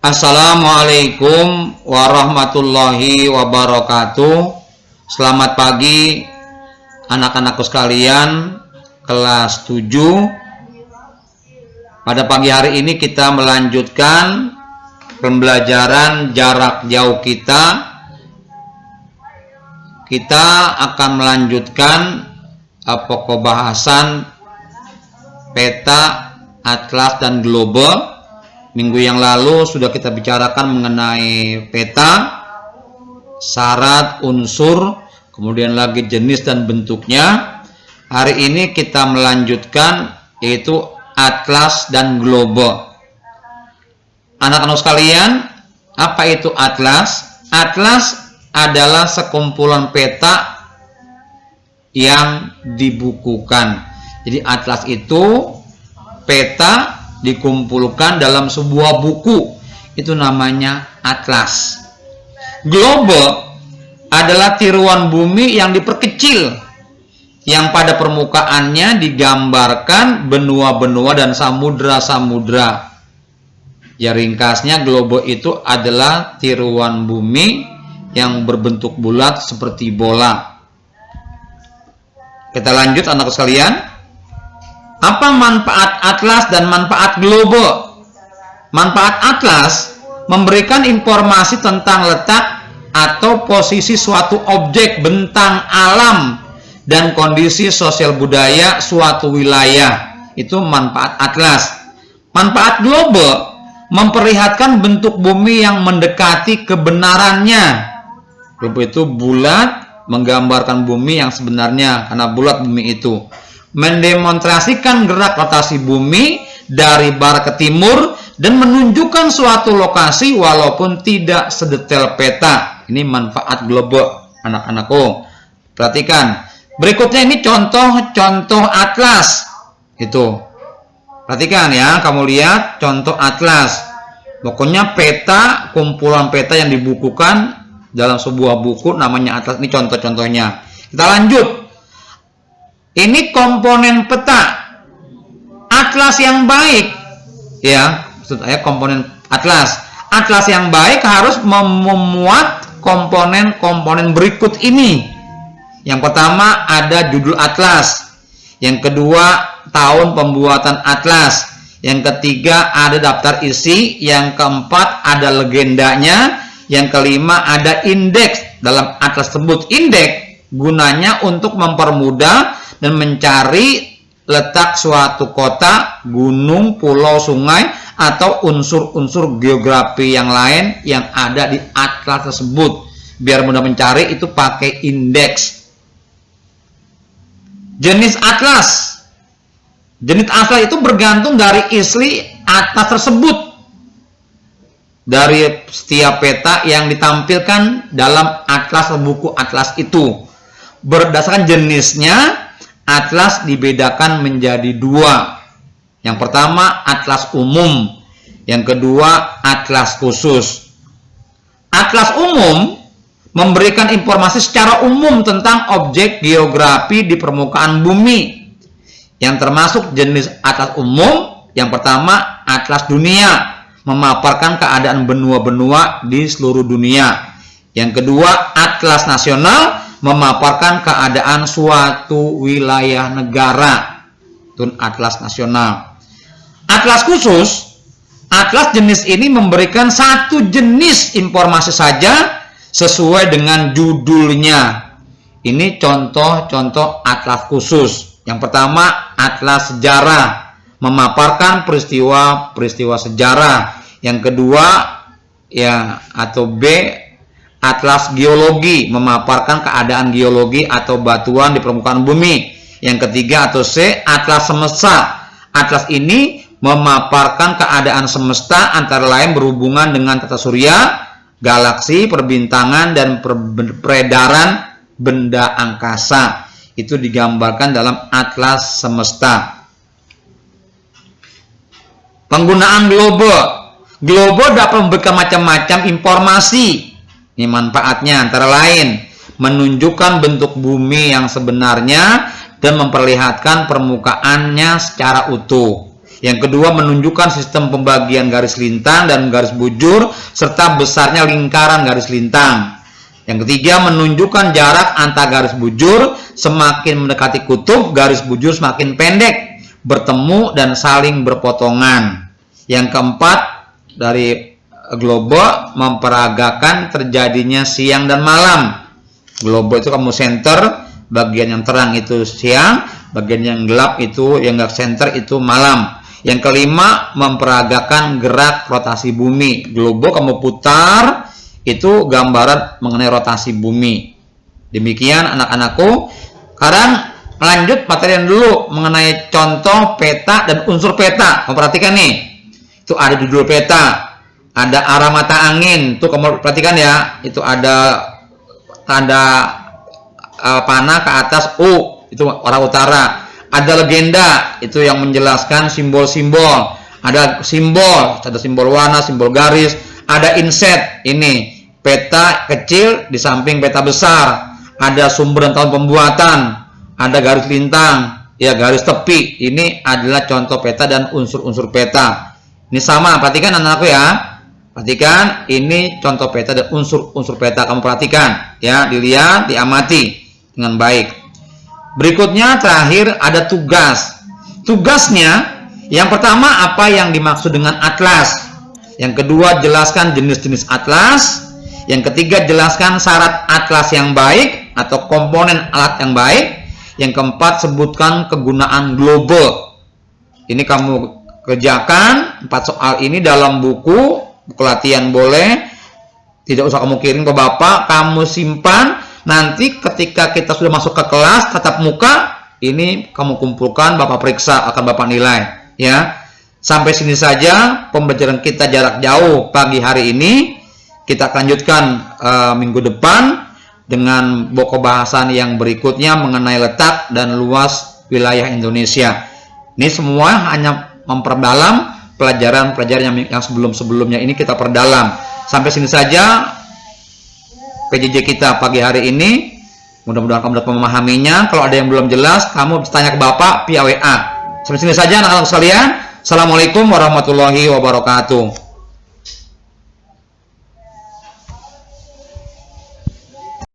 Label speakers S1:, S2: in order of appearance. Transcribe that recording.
S1: Assalamualaikum warahmatullahi wabarakatuh. Selamat pagi anak-anakku sekalian, kelas 7. Pada pagi hari ini kita melanjutkan pembelajaran jarak jauh kita. Kita akan melanjutkan pokok bahasan peta, atlas, dan globe. Minggu yang lalu sudah kita bicarakan mengenai peta, syarat, unsur, kemudian lagi jenis dan bentuknya. Hari ini kita melanjutkan yaitu atlas dan globe. Anak-anak sekalian, apa itu atlas? Atlas adalah sekumpulan peta yang dibukukan. Jadi atlas itu peta dikumpulkan dalam sebuah buku, itu namanya atlas. Globe adalah tiruan bumi yang diperkecil, yang pada permukaannya digambarkan benua-benua dan samudra-samudra. Ya, ringkasnya globe itu adalah tiruan bumi yang berbentuk bulat seperti bola. Kita lanjut anak sekalian. Apa manfaat atlas dan manfaat globe? Manfaat atlas memberikan informasi tentang letak atau posisi suatu objek, bentang alam, dan kondisi sosial budaya suatu wilayah. Itu manfaat atlas. Manfaat globe memperlihatkan bentuk bumi yang mendekati kebenarannya. Globe itu bulat, menggambarkan bumi yang sebenarnya karena bulat bumi itu. Mendemonstrasikan gerak rotasi bumi dari barat ke timur dan menunjukkan suatu lokasi walaupun tidak sedetail peta. Ini manfaat globe, anak-anakku. Perhatikan. Berikutnya ini contoh-contoh atlas. Itu. Perhatikan ya, kamu lihat contoh atlas. Pokoknya peta, kumpulan peta yang dibukukan dalam sebuah buku namanya atlas. Ini contoh-contohnya. Kita lanjut. Ini komponen peta. Atlas yang baik, ya, maksud saya komponen atlas. Atlas yang baik harus memuat komponen-komponen berikut ini. Yang pertama ada judul atlas. Yang kedua tahun pembuatan atlas. Yang ketiga ada daftar isi. Yang keempat ada legendanya. Yang kelima ada indeks dalam atlas tersebut. Indeks gunanya untuk mempermudah dan mencari letak suatu kota, gunung, pulau, sungai, atau unsur-unsur geografi yang lain yang ada di atlas tersebut. Biar mudah mencari itu pakai indeks. Jenis atlas. Jenis atlas itu bergantung dari isi atlas tersebut. Dari setiap peta yang ditampilkan dalam atlas buku atlas itu. Berdasarkan jenisnya, atlas dibedakan menjadi dua. Yang pertama atlas umum, yang kedua atlas khusus. Atlas umum memberikan informasi secara umum tentang objek geografi di permukaan bumi. Yang termasuk jenis atlas umum, yang pertama atlas dunia, memaparkan keadaan benua-benua di seluruh dunia. Yang kedua atlas nasional, memaparkan keadaan suatu wilayah negara. Itu atlas nasional. Atlas khusus, atlas jenis ini memberikan satu jenis informasi saja sesuai dengan judulnya. Ini contoh-contoh atlas khusus. Yang pertama atlas sejarah, memaparkan peristiwa-peristiwa sejarah. Yang kedua ya atau B, atlas geologi, memaparkan keadaan geologi atau batuan di permukaan bumi. Yang ketiga atau C, atlas semesta. Atlas ini memaparkan keadaan semesta antara lain berhubungan dengan tata surya, galaksi, perbintangan, dan peredaran benda angkasa. Itu digambarkan dalam atlas semesta. Penggunaan globe. Globe dapat memberikan macam-macam informasi. Ini manfaatnya antara lain menunjukkan bentuk bumi yang sebenarnya dan memperlihatkan permukaannya secara utuh. Yang kedua, menunjukkan sistem pembagian garis lintang dan garis bujur serta besarnya lingkaran garis lintang. Yang ketiga, menunjukkan jarak antar garis bujur, semakin mendekati kutub, garis bujur semakin pendek, bertemu dan saling berpotongan. Yang keempat, dari globe memperagakan terjadinya siang dan malam. Globe itu kamu center, bagian yang terang itu siang, bagian yang gelap itu, yang enggak center itu malam. Yang kelima, memperagakan gerak rotasi bumi. Globe kamu putar, itu gambaran mengenai rotasi bumi. Demikian anak-anakku. Sekarang lanjut materi yang dulu mengenai contoh peta dan unsur peta. Kamu perhatikan nih. Itu ada judul peta, ada arah mata angin. Tuh kamu perhatikan ya. Itu ada tanda panah ke atas U, itu arah utara. Ada legenda, itu yang menjelaskan simbol-simbol. Ada simbol, ada simbol warna, simbol garis. Ada inset, ini peta kecil di samping peta besar. Ada sumber dan tahun pembuatan. Ada garis lintang, ya garis tepi. Ini adalah contoh peta dan unsur-unsur peta. Ini sama, perhatikan anak-anakku ya. Perhatikan, ini contoh peta dan unsur-unsur peta. Kamu perhatikan, ya, dilihat, diamati dengan baik. Berikutnya terakhir ada tugas. Tugasnya yang pertama, apa yang dimaksud dengan atlas. Yang kedua, jelaskan jenis-jenis atlas. Yang ketiga, jelaskan syarat atlas yang baik atau komponen alat yang baik. Yang keempat, sebutkan kegunaan globe. Ini kamu kerjakan 4 soal ini dalam buku latihan boleh. Tidak usah kamu kirim ke Bapak, kamu simpan. Nanti ketika kita sudah masuk ke kelas tatap muka, ini kamu kumpulkan, Bapak periksa, akan Bapak nilai, ya. Sampai sini saja pembelajaran kita jarak jauh pagi hari ini. Kita akan lanjutkan minggu depan dengan pokok bahasan yang berikutnya mengenai letak dan luas wilayah Indonesia. Ini semua hanya memperdalam pelajaran-pelajaran yang sebelum-sebelumnya ini kita perdalam. Sampai sini saja PJJ kita pagi hari ini. Mudah-mudahan kamu dapat memahaminya. Kalau ada yang belum jelas, kamu bisa tanya ke Bapak via WA. Sampai sini saja anak-anak sekalian. Assalamualaikum warahmatullahi wabarakatuh.